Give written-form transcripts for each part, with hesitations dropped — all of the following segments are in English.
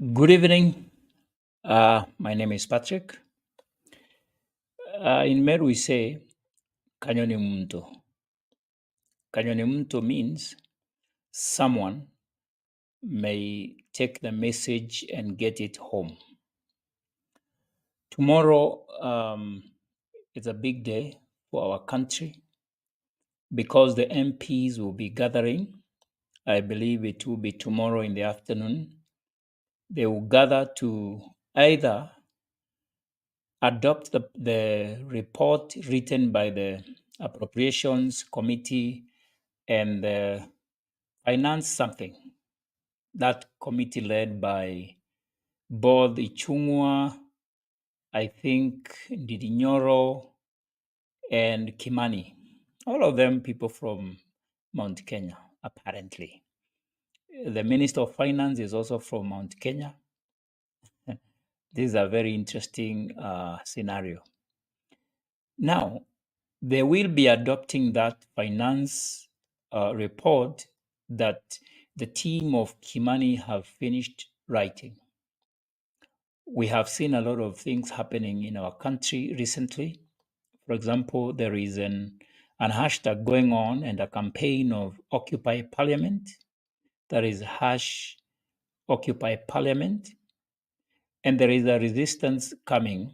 Good evening. My name is Patrick. In Meru, we say Kanyoni Mto. Kanyoni Mto means someone may take the message and get it home. Tomorrow is a big day for our country because the MPs will be gathering. I believe it will be tomorrow in the afternoon. They will gather to either adopt the report written by the Appropriations Committee and finance something. That committee led by both Ichungwa, I think Didinyoro, and Kimani. All of them people from Mount Kenya, apparently. The Minister of Finance is also from Mount Kenya. This is a very interesting scenario. Now, they will be adopting that finance report that the team of Kimani have finished writing. We have seen a lot of things happening in our country recently. For example, there is an hashtag going on and a campaign of Occupy Parliament. That is hash Occupy Parliament. And there is a resistance coming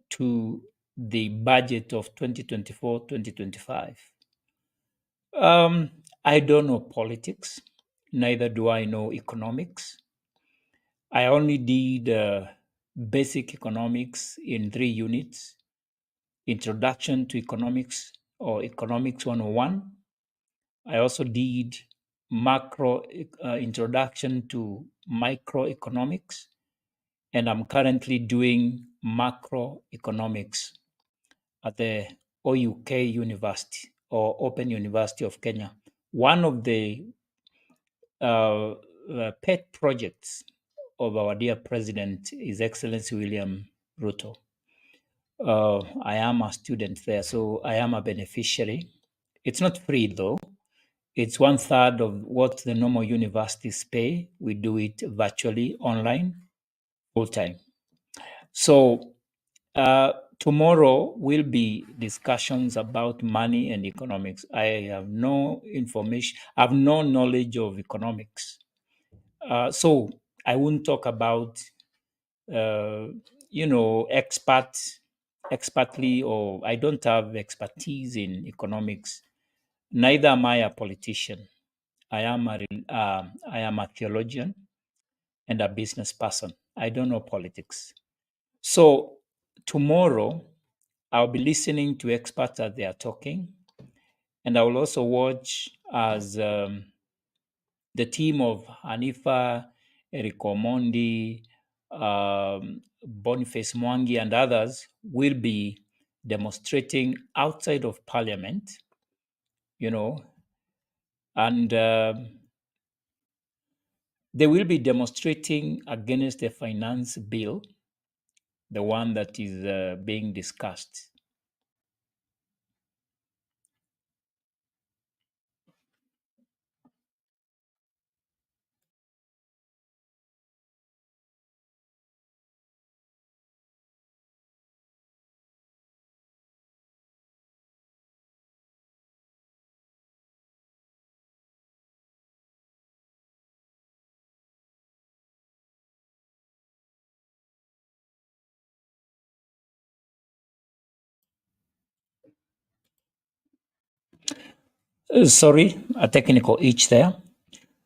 to the budget of 2024-2025. I don't know politics, neither do I know economics. I only did basic economics in 3 units: Introduction to Economics or Economics 101. I also did macro introduction to microeconomics, and I'm currently doing macroeconomics at the OUK University or Open University of Kenya. One of the pet projects of our dear President, His Excellency William Ruto. I am a student there, so I am a beneficiary. It's not free though. It's 1/3 of what the normal universities pay. We do it virtually online, full time. So tomorrow will be discussions about money and economics. I have no information, I have no knowledge of economics. So I won't talk about, expertly, or I don't have expertise in economics. Neither am I a politician. I am a theologian and a business person. I don't know politics. So tomorrow, I'll be listening to experts as they are talking, and I will also watch as the team of Hanifa, Eric Omondi, Boniface Mwangi, and others will be demonstrating outside of Parliament, and they will be demonstrating against the finance bill, the one that is being discussed. Sorry, a technical itch there.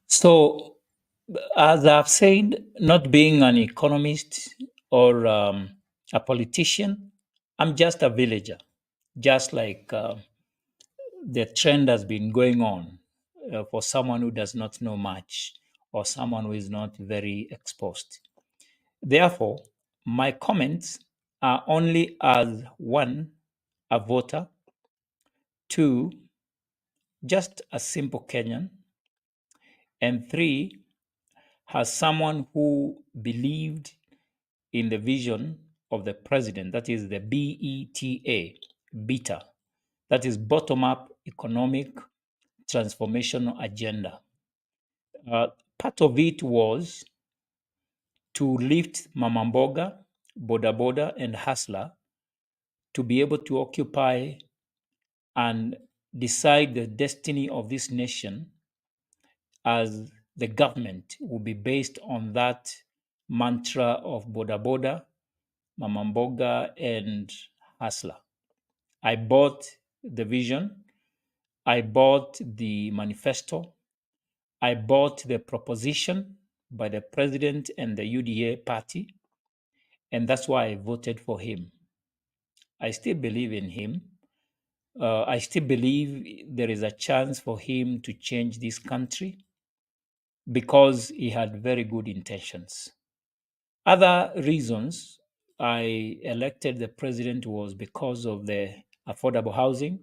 So, as I've said, not being an economist or a politician, I'm just a villager, just like the trend has been going on for someone who does not know much or someone who is not very exposed. Therefore, my comments are only as one, a voter, two, just a simple Kenyan, and three, as someone who believed in the vision of the president, that is the BETA, BETA, that is bottom up economic transformational agenda. Part of it was to lift Mama Mboga, Boda Boda, and Hustler to be able to occupy and decide the destiny of this nation, as the government will be based on that mantra of Boda Boda, Mama Mboga, and Hustler. I bought the vision. I bought the manifesto. I bought the proposition by the president and the UDA party, and that's why I voted for him. I still believe in him. I still believe there is a chance for him to change this country because he had very good intentions. Other reasons I elected the president was because of the affordable housing.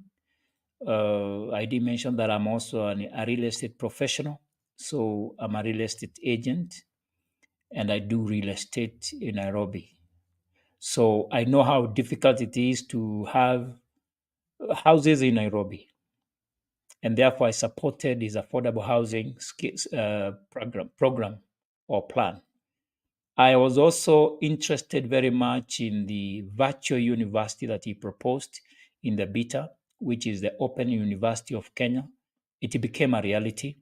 I did mention that I'm also a real estate professional. So I'm a real estate agent and I do real estate in Nairobi. So I know how difficult it is to have houses in Nairobi. And therefore, I supported his affordable housing program or plan. I was also interested very much in the virtual university that he proposed in the beta, which is the Open University of Kenya. It became a reality,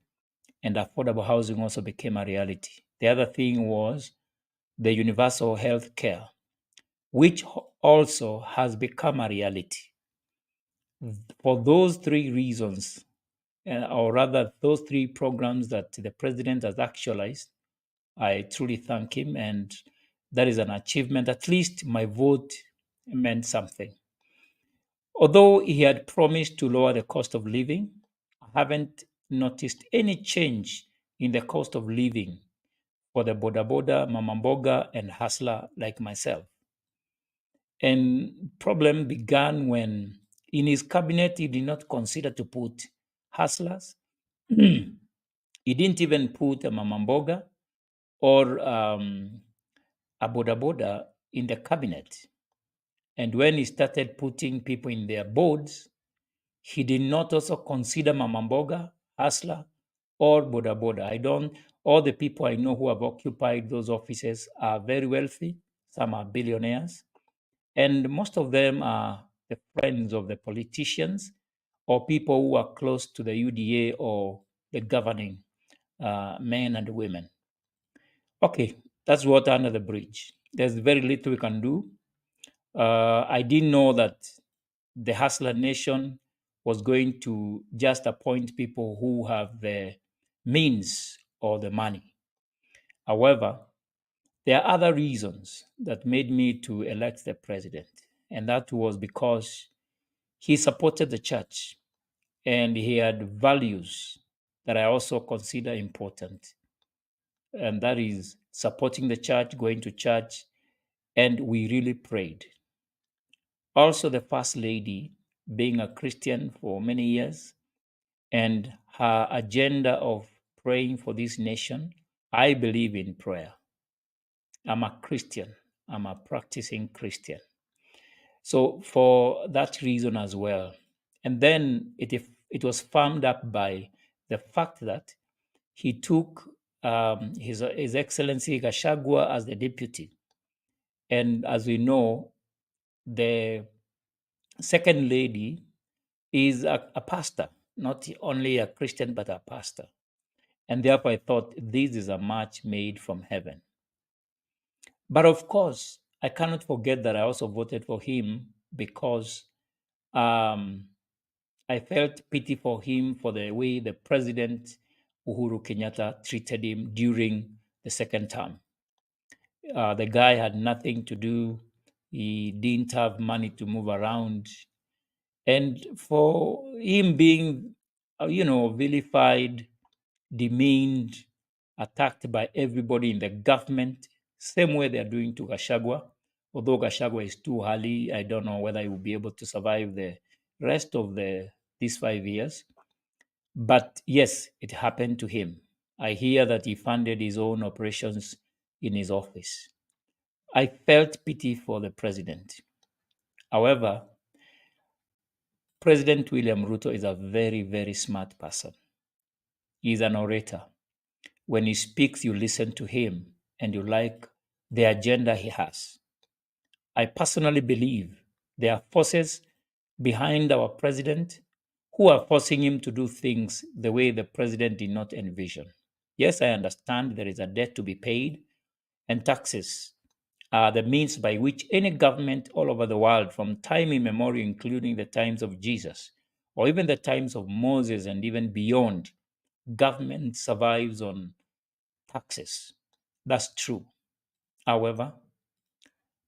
and affordable housing also became a reality. The other thing was the universal health care, which also has become a reality. For those three reasons, or rather, those three programs that the president has actualized, I truly thank him, and that is an achievement. At least my vote meant something. Although he had promised to lower the cost of living, I haven't noticed any change in the cost of living for the Boda Boda, Mama Mboga, and Hustler like myself. And problem began when in his cabinet he did not consider to put hustlers. He didn't even put a Mama Mboga or a Boda Boda in the cabinet. And when he started putting people in their boards, he did not also consider Mama Mboga, Hustler, or Boda Boda. All the people I know who have occupied those offices are very wealthy. Some are billionaires. And most of them are the friends of the politicians or people who are close to the UDA or the governing men and women. Okay, that's water under the bridge. There's very little we can do. I didn't know that the Hustler Nation was going to just appoint people who have the means or the money. However, there are other reasons that made me to elect the president, and that was because he supported the church and he had values that I also consider important, and that is supporting the church, going to church, and we really prayed. Also, the First Lady, being a Christian for many years, and her agenda of praying for this nation. I believe in prayer. I'm a Christian, I'm a practicing Christian. So, for that reason as well. And then it was firmed up by the fact that he took His Excellency Gashagwa as the deputy. And as we know, the second lady is a pastor, not only a Christian, but a pastor. And therefore, I thought this is a match made from heaven. But of course, I cannot forget that I also voted for him because um, I felt pity for him for the way the president, Uhuru Kenyatta, treated him during the second term. The guy had nothing to do, he didn't have money to move around. And for him being, vilified, demeaned, attacked by everybody in the government, same way they're doing to Gashagwa. Although Gashagwa is too early, I don't know whether he will be able to survive the rest of these 5 years. But yes, it happened to him. I hear that he funded his own operations in his office. I felt pity for the president. However, President William Ruto is a very, very smart person. He's an orator. When he speaks, you listen to him and you like the agenda he has. I personally believe there are forces behind our president who are forcing him to do things the way the president did not envision. Yes, I understand there is a debt to be paid, and taxes are the means by which any government all over the world, from time immemorial, including the times of Jesus, or even the times of Moses and even beyond, government survives on taxes. That's true. However,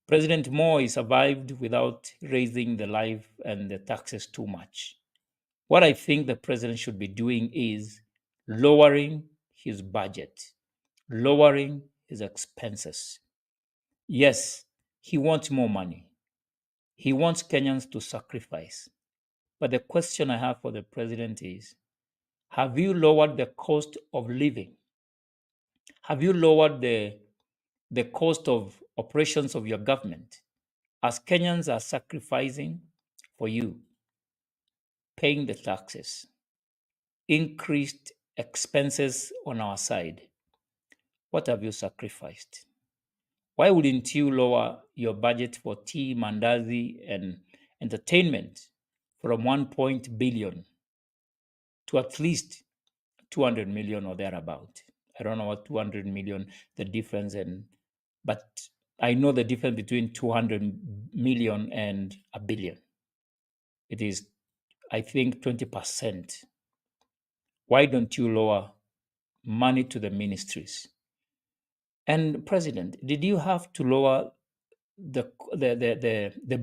President Moi survived without raising the life and the taxes too much. What I think the president should be doing is lowering his budget, lowering his expenses. Yes, he wants more money. He wants Kenyans to sacrifice. But the question I have for the president is, have you lowered the cost of living? Have you lowered the cost of operations of your government? As Kenyans are sacrificing for you, paying the taxes, increased expenses on our side, what have you sacrificed? Why wouldn't you lower your budget for tea, mandazi, and entertainment from 1 billion to at least 200 million or thereabout? I don't know what 200 million, the difference, but I know the difference between 200 million and a billion. It is, I think, 20%. Why don't you lower money to the ministries? And President, did you have to lower the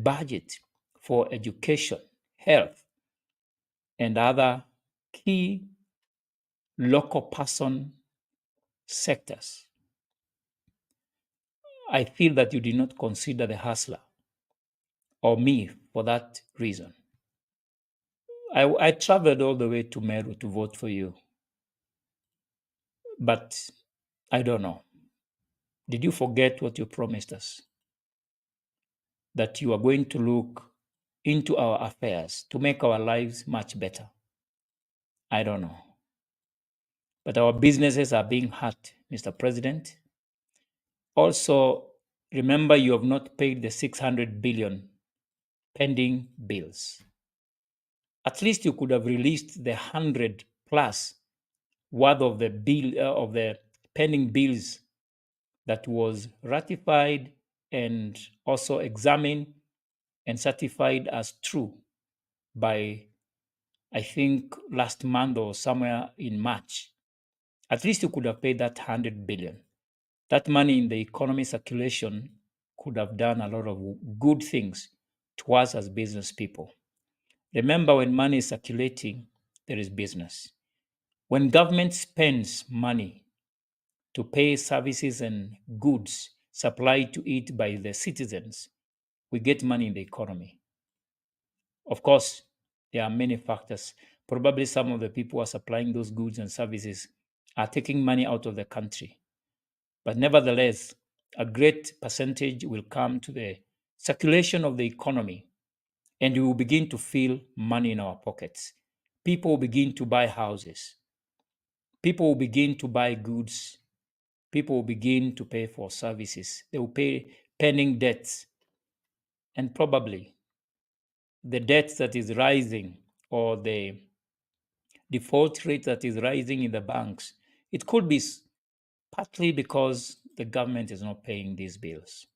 budget for education, health, and other key local person sectors? I feel that you did not consider the hustler or me for that reason. I traveled all the way to Meru to vote for you, but I don't know. Did you forget what you promised us? That you are going to look into our affairs to make our lives much better. I don't know. But our businesses are being hurt, Mr. President. Also, remember you have not paid the 600 billion pending bills. At least you could have released the 100 plus worth of the bill of the pending bills that was ratified and also examined and certified as true by, I think, last month or somewhere in March. At least you could have paid that 100 billion. That money in the economy circulation could have done a lot of good things to us as business people. Remember, when money is circulating, there is business. When government spends money to pay services and goods supplied to it by the citizens, we get money in the economy. Of course, there are many factors. Probably some of the people who are supplying those goods and services are taking money out of the country. But nevertheless, a great percentage will come to the circulation of the economy, and we will begin to feel money in our pockets. People will begin to buy houses. People will begin to buy goods. People will begin to pay for services. They will pay pending debts. And probably the debt that is rising or the default rate that is rising in the banks, it could be partly because the government is not paying these bills.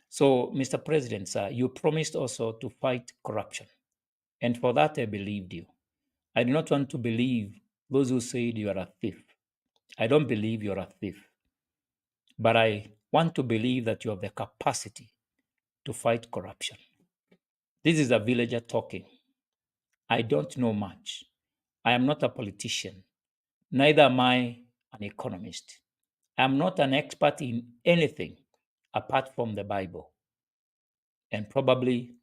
So, Mr. President, sir, you promised also to fight corruption. And for that, I believed you. I do not want to believe those who said you are a thief. I don't believe you're a thief. But I want to believe that you have the capacity to fight corruption. This is a villager talking. I don't know much. I am not a politician. Neither am I an economist. I am not an expert in anything apart from the Bible and probably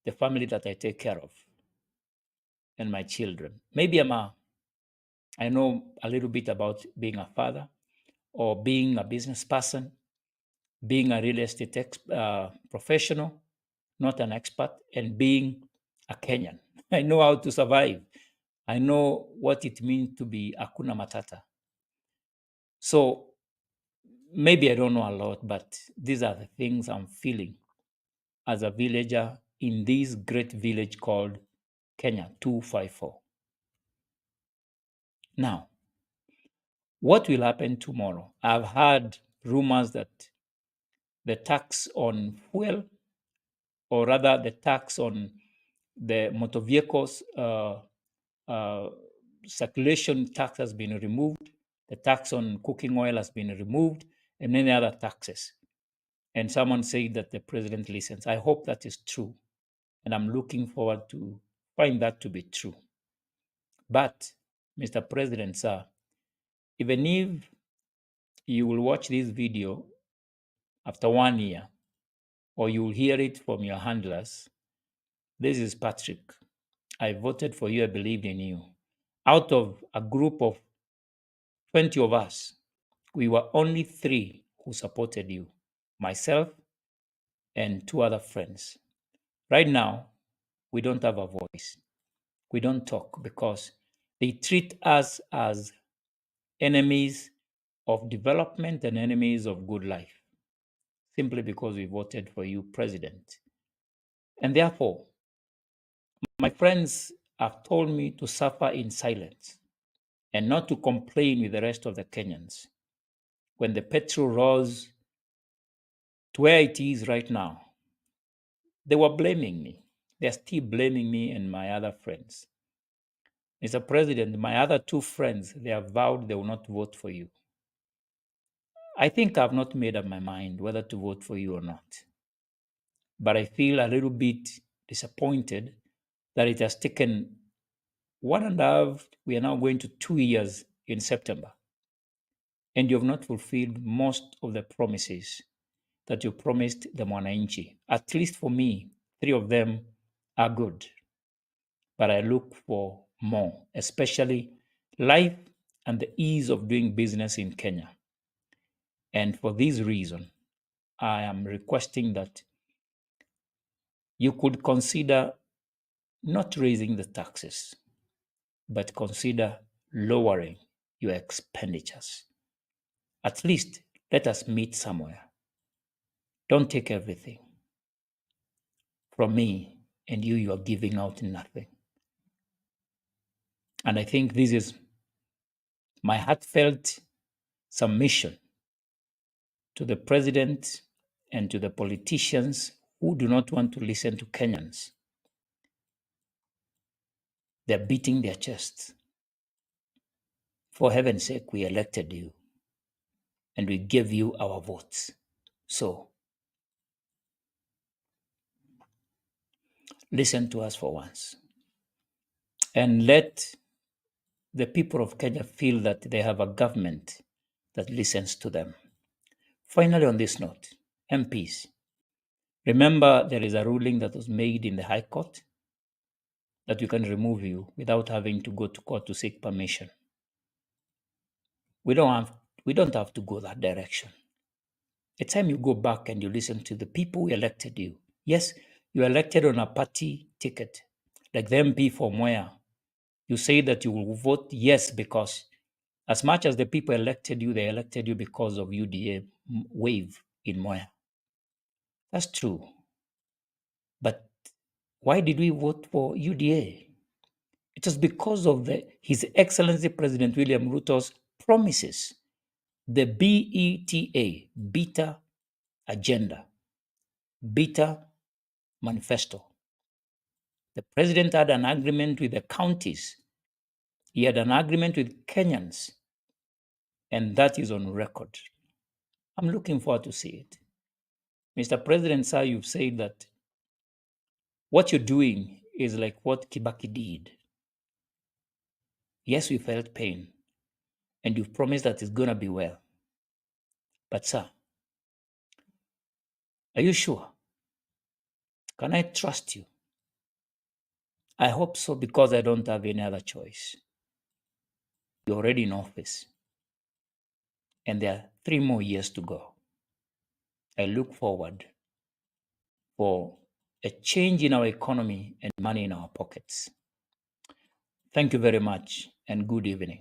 the family that I take care of and my children. Maybe I know a little bit about being a father or being a business person, being a real estate professional, not an expert, and being a Kenyan. I know how to survive. I know what it means to be Hakuna Matata. So, maybe I don't know a lot, but these are the things I'm feeling as a villager in this great village called Kenya 254. Now, what will happen tomorrow? I've heard rumors that the tax on fuel, or rather the tax on the motor vehicles circulation tax has been removed, the tax on cooking oil has been removed, and many other taxes. And someone said that the president listens. I hope that is true. And I'm looking forward to find that to be true. But, Mr. President, sir, even if you will watch this video after 1 year, or you will hear it from your handlers, this is Patrick. I voted for you. I believed in you. Out of a group of 20 of us, we were only 3 who supported you, myself and 2 other friends. Right now, we don't have a voice. We don't talk because they treat us as enemies of development and enemies of good life, simply because we voted for you, President. And therefore, my friends have told me to suffer in silence and not to complain with the rest of the Kenyans. When the petrol rose to where it is right now, they were blaming me. They're still blaming me and my other friends. Mr. President, my other 2 friends, they have vowed they will not vote for you. I think I've not made up my mind whether to vote for you or not. But I feel a little bit disappointed that it has taken 1.5, we are now going to 2 years in September. And you have not fulfilled most of the promises that you promised the Mwananchi. At least for me, 3 of them are good. But I look for more, especially life and the ease of doing business in Kenya. And for this reason, I am requesting that you could consider not raising the taxes, but consider lowering your expenditures. At least let us meet somewhere. Don't take everything. From me and you are giving out nothing. And I think this is my heartfelt submission to the president and to the politicians who do not want to listen to Kenyans. They're beating their chests. For heaven's sake, we elected you and we gave you our votes. So, listen to us for once and let the people of Kenya feel that they have a government that listens to them. Finally, on this note, MPs, remember there is a ruling that was made in the High Court that we can remove you without having to go to court to seek permission. We don't have to go that direction. It's time you go back and you listen to the people who elected you. Yes, you elected on a party ticket, like the MP from Mwea. You say that you will vote yes because as much as the people elected you, they elected you because of UDA wave in Mwea. That's true. But why did we vote for UDA? It was because of His Excellency President William Ruto's promises, the BETA, Beta Agenda, Beta Manifesto. The president had an agreement with the counties. He had an agreement with Kenyans, and that is on record. I'm looking forward to see it. Mr. President, sir, you've said that what you're doing is like what Kibaki did. Yes, we felt pain, and you've promised that it's going to be well. But, sir, are you sure? Can I trust you? I hope so, because I don't have any other choice. You're already in office, and there are 3 more years to go. I look forward for a change in our economy and money in our pockets. Thank you very much, and good evening.